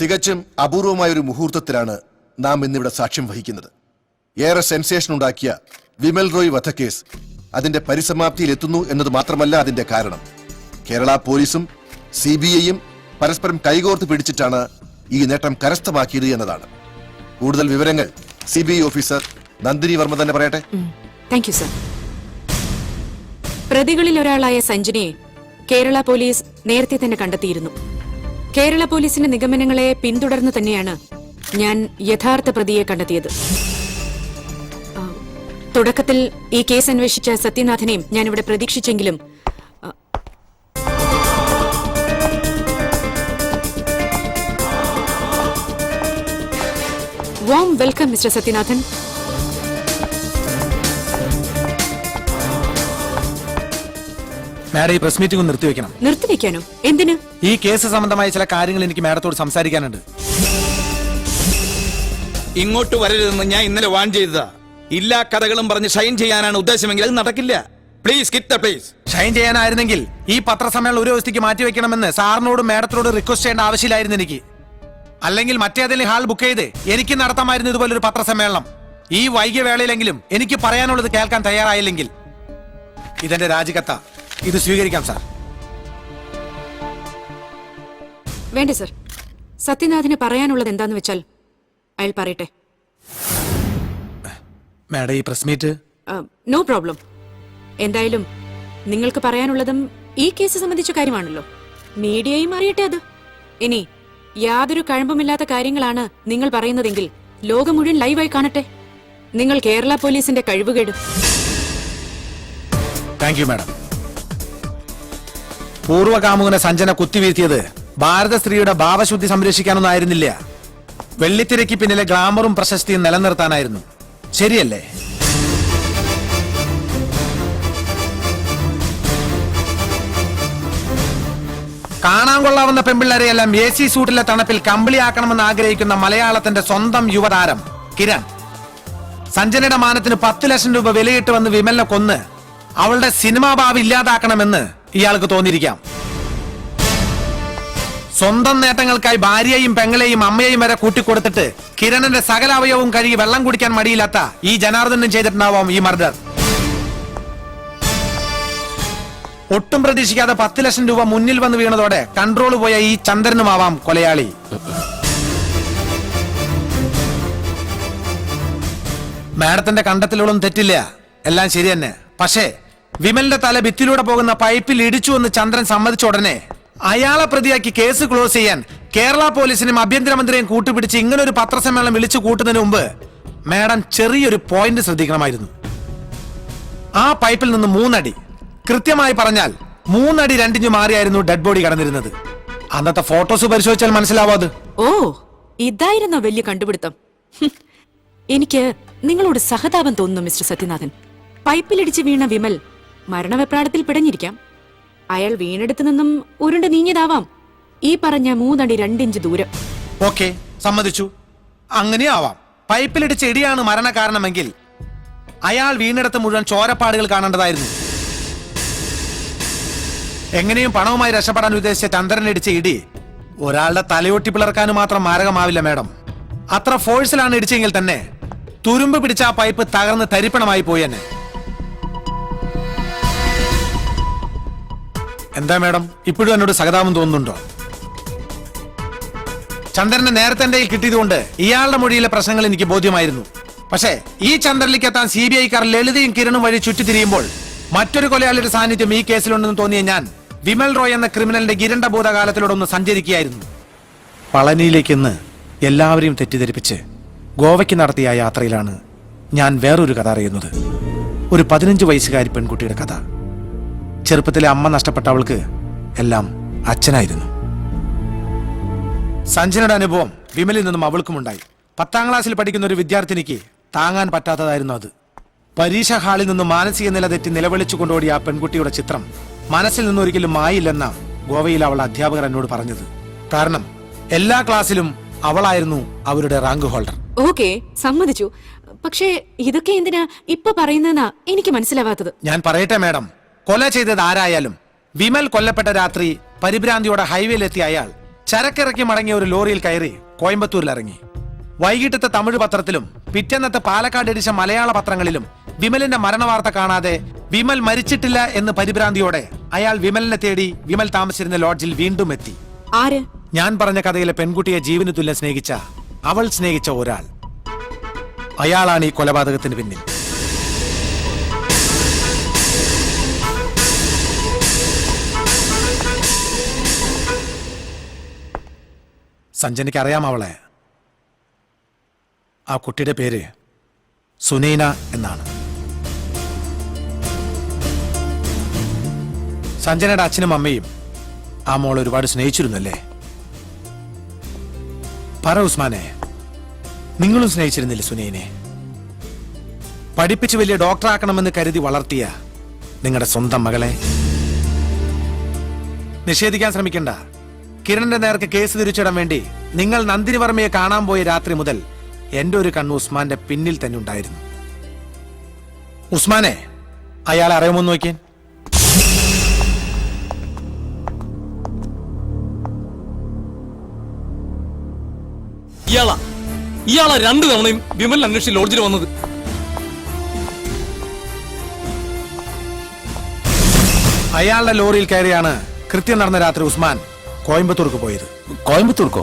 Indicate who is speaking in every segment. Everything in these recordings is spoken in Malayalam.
Speaker 1: തികച്ചും അപൂർവമായ ഒരു മുഹൂർത്തത്തിലാണ് നാം ഇന്നിവിടെ സാക്ഷ്യം വഹിക്കുന്നത്. ഏറെ സെൻസേഷൻ ഉണ്ടാക്കിയ വിമൽ റോയ് വധക്കേസ് അതിന്റെ പരിസമാപ്തിയിൽ എത്തുന്നു എന്നത് മാത്രമല്ല അതിന്റെ കാരണം. കേരള പോലീസും CBIയും പരസ്പരം കൈകോർത്ത് പിടിച്ചിട്ടാണ് ഈ നേട്ടം കരസ്ഥമാക്കിയത് എന്നതാണ്. കൂടുതൽ വിവരങ്ങൾ CBI ഓഫീസർ നന്ദിനി വർമ്മ തന്നെ പറയട്ടെ.
Speaker 2: Thank you sir. പ്രതികളിൽ ഒരാളായ സഞ്ജനയെ കേരള പോലീസ് നേരത്തെ തന്നെ കണ്ടെത്തിയിരുന്നു. കേരള പോലീസിന്റെ നിഗമനങ്ങളെ പിന്തുടർന്നു തന്നെയാണ് ഞാൻ യഥാർത്ഥ പ്രതിയെ കണ്ടെത്തിയത്. തുടക്കത്തിൽ ഈ കേസ് അന്വേഷിച്ച സത്യനാഥനെയും ഞാനിവിടെ പ്രതീക്ഷിച്ചെങ്കിലും warm welcome mister Sathyanathan.
Speaker 3: Madam, ഈ പ്രസ് മീറ്റിംഗ് നിർത്തിവെക്കണം.
Speaker 2: നിർത്തിവെക്കാനോ? എന്തിന്?
Speaker 3: ഈ കേസ് സംബന്ധമായ ചില കാര്യങ്ങൾ എനിക്ക് മാഡത്തോട് സംസാരിക്കാനുണ്ട്.
Speaker 4: ഇങ്ങോട്ട് വരരുതെന്ന് ഞാൻ ഇന്നലെ വാൺ ചെയ്തതാ. ഇല്ലാ കഥകളും പറഞ്ഞ് ഷൈൻ ചെയ്യാനാണ് ഉദ്ദേശമെങ്കിൽ അത് നടക്കില്ല. Please quit the place.
Speaker 3: Shine ചെയ്യാനായിരുന്നെങ്കിൽ ഈ പത്രസമ്മേളനം ഒരു ദിവസത്തേക്ക് മാറ്റിവെക്കണമെന്ന് സാറിനോടും മാഡത്തിനോട് റിക്വസ്റ്റ് ചെയ്യേണ്ട ആവശ്യമില്ലായിരുന്നു എനിക്ക്. അല്ലെങ്കിൽ മറ്റേതെങ്കിലും ഹാൾ ബുക്ക് ചെയ്ത് എനിക്ക് നടത്താമായിരുന്നു ഇതുപോലൊരു പത്രസമ്മേളനം. ഈ വൈകിയ വേളയിലെങ്കിലും എനിക്ക് പറയാനുള്ളത് കേൾക്കാൻ തയ്യാറായില്ലെങ്കിൽ ഇതെന്റെ രാജിക്കത്ത. ഇത് സ്വീകരിക്കാം സാർ.
Speaker 2: വേണ്ട സർ. സത്യനാഥിന് പറയാനുള്ളത് എന്താന്ന് വെച്ചാൽ അയാൾ പറയട്ടെ.
Speaker 3: മാഡം, ഈ പ്രസ് മീറ്റ്
Speaker 2: നോ പ്രോബ്ലം. എന്തായാലും നിങ്ങൾക്ക് പറയാനുള്ളതും ഈ കേസ് സംബന്ധിച്ച കാര്യമാണല്ലോ. മീഡിയയും അറിയട്ടെ അത്. ഇനി യാതൊരു കഴമ്പുമില്ലാത്ത കാര്യങ്ങളാണ് നിങ്ങൾ പറയുന്നതെങ്കിൽ ലോകം മുഴുവൻ ലൈവായി കാണട്ടെ. നിങ്ങൾ കേരള പോലീസിന്റെ കഴിവുകേട്.
Speaker 3: Thank you madam. പൂർവ്വകാമുകനെ സഞ്ജന കുത്തിവീഴ്ത്തിയത് ഭാരത സ്ത്രീയുടെ ഭാവശുദ്ധി സംരക്ഷിക്കാനൊന്നായിരുന്നില്ല, വെള്ളിത്തിരയ്ക്ക് പിന്നിലെ ഗ്ലാമറും പ്രശസ്തിയും നിലനിർത്താനായിരുന്നു. ശരിയല്ലേ? കാണാൻ കൊള്ളാവുന്ന പെമ്പിള്ളരെയെല്ലാം AC സൂട്ടിലെ തണുപ്പിൽ കമ്പിളിയാക്കണമെന്ന് ആഗ്രഹിക്കുന്ന മലയാളത്തിന്റെ സ്വന്തം യുവതാരം കിരൺ സഞ്ജനയുടെ മാനത്തിന് 10 ലക്ഷം രൂപ വിലയിട്ട് വന്ന് വിമലിനെ കൊന്ന് അവളുടെ സിനിമാ ഭാവി ഇല്ലാതാക്കണമെന്ന് ഇയാൾക്ക് തോന്നിയിരിക്കാം. സ്വന്തം നേട്ടങ്ങൾക്കായി ഭാര്യയെയും പെങ്ങളെയും അമ്മയെയും വരെ കൂട്ടിക്കൊടുത്തിട്ട് കിരണന്റെ സകല അവയവവും കഴുകി വെള്ളം കുടിക്കാൻ മടിയില്ലാത്ത ഈ ജനാർദ്ദനും ചെയ്തിട്ടുണ്ടാവാം ഈ മർഡർ. ഒട്ടും പ്രതീക്ഷിക്കാതെ 10 ലക്ഷം രൂപ മുന്നിൽ വന്ന് വീണതോടെ കൺട്രോൾ പോയ ഈ ചന്ദ്രനുമാവാം കൊലയാളി. മാഡത്തിന്റെ കണ്ടെത്തലുകളും തെറ്റില്ല, എല്ലാം ശരി തന്നെ. പക്ഷേ വിമലിന്റെ തല ഭിത്തിലൂടെ പോകുന്ന പൈപ്പിൽ ഇടിച്ചു എന്ന് ചന്ദ്രൻ സമ്മതിച്ച ഉടനെ അയാളെ പ്രതിയാക്കി കേസ് ക്ലോസ് ചെയ്യാൻ കേരള പോലീസിനും ആഭ്യന്തരമന്ത്രിയും കൂട്ടുപിടിച്ച് ഇങ്ങനൊരു പത്രസമ്മേളനം വിളിച്ചു കൂട്ടുന്നതിന് മുമ്പ് മാഡം ചെറിയൊരു പോയിന്റ് ശ്രദ്ധിക്കണമായിരുന്നു. ആ പൈപ്പിൽ നിന്ന് 3 അടി, കൃത്യമായി പറഞ്ഞാൽ 3 അടി 2 ഇഞ്ച് മാറിയായിരുന്നു ഡെഡ് ബോഡി കടന്നിരുന്നത്. അന്നത്തെ ഫോട്ടോസ് പരിശോധിച്ചാൽ മനസ്സിലാവാത്.
Speaker 2: ഓ, ഇതായിരുന്നോ വലിയ കണ്ടുപിടുത്തം? എനിക്ക് നിങ്ങളോട് സഹതാപം തോന്നുന്നു മിസ്റ്റർ സത്യനാഥൻ. പൈപ്പിലിടിച്ച് വീണ വിമൽ മരണവെപ്രാളത്തിൽ പിടഞ്ഞിരിക്കാം. അയാൾ വീണെടുത്തു നിന്നും ഉരുണ്ട് നീങ്ങിയതാവാം ഈ പറഞ്ഞ 3 അടി 2 ഇഞ്ച് ദൂരം.
Speaker 3: ഓക്കെ, സമ്മതിച്ചു. അങ്ങനെയാവാം. പൈപ്പിലിടിച്ച് ഇടിയാണ് മരണകാരണമെങ്കിൽ അയാൾ വീണെടുത്ത് മുഴുവൻ ചോരപ്പാടുകൾ കാണേണ്ടതായിരുന്നു. എങ്ങനെയും പണവുമായി രക്ഷപ്പെടാൻ ഉദ്ദേശിച്ച ചന്ദ്രനിടിച്ച ഇടി ഒരാളുടെ തലയൊട്ടി പിളർക്കാനും മാത്രം മാരകമാവില്ല മാഡം. അത്ര ഫോഴ്സിലാണ് ഇടിച്ചെങ്കിൽ തന്നെ തുരുമ്പ് പിടിച്ച ആ പൈപ്പ് തകർന്ന് തരിപ്പണമായി പോയി തന്നെ. എന്താ മാഡം, ഇപ്പോഴും എന്നോട് സഹതാപം തോന്നുന്നുണ്ടോ? ചന്ദ്രനെ നേരത്തെ എന്റെ കയ്യിൽ കിട്ടിയതുകൊണ്ട് ഇയാളുടെ മൊഴിയിലെ പ്രശ്നങ്ങൾ എനിക്ക് ബോധ്യമായിരുന്നു. പക്ഷേ ഈ ചന്ദ്രനിലേക്ക് എത്താൻ CBI-ക്കാർ ലളിതയും കിരണും വഴി ചുറ്റിത്തിരിയുമ്പോൾ മറ്റൊരു കൊലയാളിയുടെ സാന്നിധ്യം ഈ കേസിലുണ്ടെന്ന് തോന്നിയ ഞാൻ വിമൽ റോയ് എന്ന ക്രിമിനലിന്റെ ഗിരണ്ട ഭൂതകാലത്തിലൂടെ ഒന്ന് സഞ്ചരിക്കുകയായിരുന്നു. പളനിയിലേക്ക് ഇന്ന് എല്ലാവരെയും തെറ്റിദ്ധരിപ്പിച്ച് ഗോവയ്ക്ക് നടത്തിയ യാത്രയിലാണ് ഞാൻ വേറൊരു കഥ അറിയുന്നത്. ഒരു 15 വയസ്സുകാരി പെൺകുട്ടിയുടെ കഥ. ചെറുപ്പത്തിലെ അമ്മ നഷ്ടപ്പെട്ട അവൾക്ക് എല്ലാം അച്ഛനായിരുന്നു. സഞ്ജനയുടെ അനുഭവം വിമലിൽ നിന്നും അവൾക്കുമുണ്ടായി. 10ാം ക്ലാസ്സിൽ പഠിക്കുന്ന ഒരു വിദ്യാർത്ഥിനിക്ക് താങ്ങാൻ പറ്റാത്തതായിരുന്നു അത്. പരീക്ഷ ഹാളിൽ നിന്ന് മാനസിക നില തെറ്റി നിലവിളിച്ചു കൊണ്ടോടിയ ആ പെൺകുട്ടിയുടെ ചിത്രം മനസ്സിൽ നിന്നൊരിക്കലും മായില്ലെന്ന ഗോവയിൽ അവൾ അധ്യാപകർ എന്നോട് പറഞ്ഞത്. കാരണം എല്ലാ ക്ലാസ്സിലും അവളായിരുന്നു അവരുടെ റാങ്ക് ഹോൾഡർ.
Speaker 2: ഓക്കെ, സമ്മതിച്ചു. പക്ഷേ ഇതൊക്കെ എന്തിനാ ഇപ്പൊ പറയുന്നതെന്നാ എനിക്ക് മനസ്സിലാവാത്തത്.
Speaker 3: ഞാൻ പറയട്ടെ മാഡം, കൊല ചെയ്തത് ആരായാലും വിമൽ കൊല്ലപ്പെട്ട രാത്രി പരിഭ്രാന്തിയോടെ ഹൈവേയിലെത്തിയ അയാൾ ചരക്കിറക്കി മടങ്ങിയ ഒരു ലോറിയിൽ കയറി കോയമ്പത്തൂരിൽ ഇറങ്ങി. വൈകിട്ടത്തെ തമിഴ് പത്രത്തിലും പിറ്റേന്നത്തെ പാലക്കാട് എഡിഷൻ മലയാള പത്രങ്ങളിലും വിമലിന്റെ മരണവാർത്ത കാണാതെ വിമൽ മരിച്ചിട്ടില്ല എന്ന് പരിഭ്രാന്തിയോടെ അയാൾ വിമലിനെ തേടി വിമൽ താമസിച്ചിരുന്ന ലോഡ്ജിൽ വീണ്ടും എത്തി.
Speaker 2: ആര്?
Speaker 3: ഞാൻ പറഞ്ഞ കഥയിലെ പെൺകുട്ടിയെ ജീവന് തുല്യം സ്നേഹിച്ച, അവൾ സ്നേഹിച്ച ഒരാൾ. അയാളാണ് ഈ കൊലപാതകത്തിന് പിന്നിൽ. സഞ്ജനയ്ക്ക് അറിയാം അവളെ. ആ കുട്ടിയുടെ പേര് സുനൈന എന്നാണ്. സഞ്ജനയുടെ അച്ഛനും അമ്മയും ആ മോൾ ഒരുപാട് സ്നേഹിച്ചിരുന്നല്ലേ? പറ ഉസ്മാനെ, നിങ്ങളും സ്നേഹിച്ചിരുന്നില്ലേ സുനൈനെ? പഠിപ്പിച്ച് വലിയ ഡോക്ടറാക്കണമെന്ന് കരുതി വളർത്തിയ നിങ്ങളുടെ സ്വന്തം മകളെ നിഷേധിക്കാൻ ശ്രമിക്കണ്ട. കിരണിന്റെ നേർക്ക് കേസ് തിരിച്ചിടാൻ വേണ്ടി നിങ്ങൾ നന്ദിനി വർമ്മയെ കാണാൻ പോയ രാത്രി മുതൽ എന്റെ ഒരു കണ്ണ് ഉസ്മാന്റെ പിന്നിൽ തന്നെ ഉണ്ടായിരുന്നു. ഉസ്മാനെ, അയാളെ അറിയുമോ നോക്കിയാൻ?
Speaker 5: ഇയാളാ 2 തവണയും വിമൽ അന്വേഷിച്ച് ലോഡ്ജിൽ വന്നത്.
Speaker 3: അയാളുടെ ലോറിയിൽ കയറിയാണ് കൃത്യം നടന്ന രാത്രി ഉസ്മാൻ കോയമ്പത്തൂർക്ക് പോയത്.
Speaker 5: കോയമ്പത്തൂർക്കോ?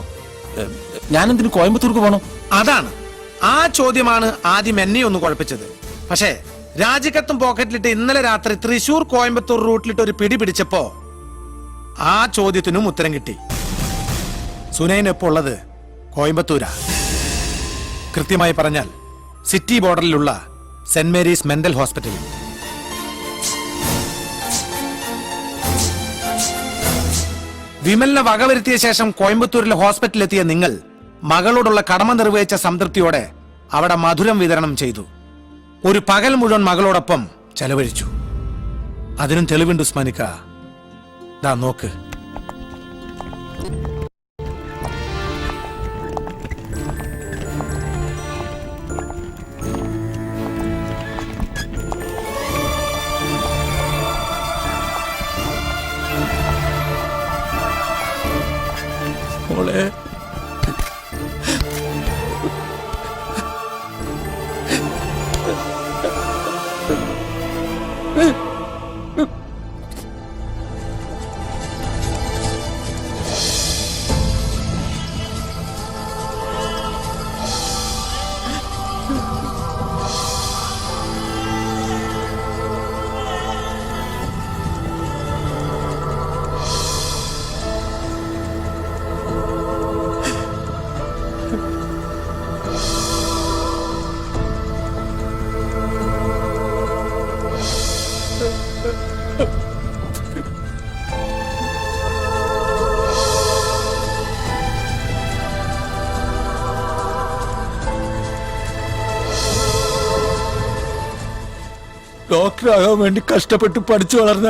Speaker 5: ഞാനെന്തിനു കോയമ്പത്തൂർക്ക് പോണം?
Speaker 3: അതാണ് ആ ചോദ്യമാണ് ആദ്യം എന്നെ ഒന്ന് കുഴപ്പിച്ചത്. പക്ഷേ രാജിക്കത്തും പോക്കറ്റിലിട്ട് ഇന്നലെ രാത്രി തൃശൂർ കോയമ്പത്തൂർ റൂട്ടിലിട്ട് ഒരു പിടി പിടിച്ചപ്പോ ആ ചോദ്യത്തിനും ഉത്തരം കിട്ടി. സുനൈൻ എപ്പോ ഉള്ളത് കോയമ്പത്തൂരാ. കൃത്യമായി പറഞ്ഞാൽ സിറ്റി ബോർഡറിലുള്ള സെന്റ് മേരീസ് മെന്റൽ ഹോസ്പിറ്റലിൽ. വിമലിനെ വകവരുത്തിയ ശേഷം കോയമ്പത്തൂരിലെ ഹോസ്പിറ്റലിലെത്തിയ നിങ്ങൾ മകളോടുള്ള കടമ നിർവഹിച്ച സംതൃപ്തിയോടെ അവിടെ മധുരം വിതരണം ചെയ്തു. ഒരു പകൽ മുഴുവൻ മകളോടൊപ്പം ചെലവഴിച്ചു. അതിനും തെളിവുണ്ട് ഉസ്മാനിക്ക. ദാ നോക്ക്.
Speaker 5: മോളെ, ഡോക്ടറാകാൻ വേണ്ടി കഷ്ടപ്പെട്ട് പഠിച്ചു വളർന്ന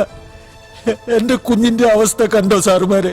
Speaker 5: എന്റെ കുഞ്ഞിന്റെ അവസ്ഥ കണ്ടോ സാറുമാരെ?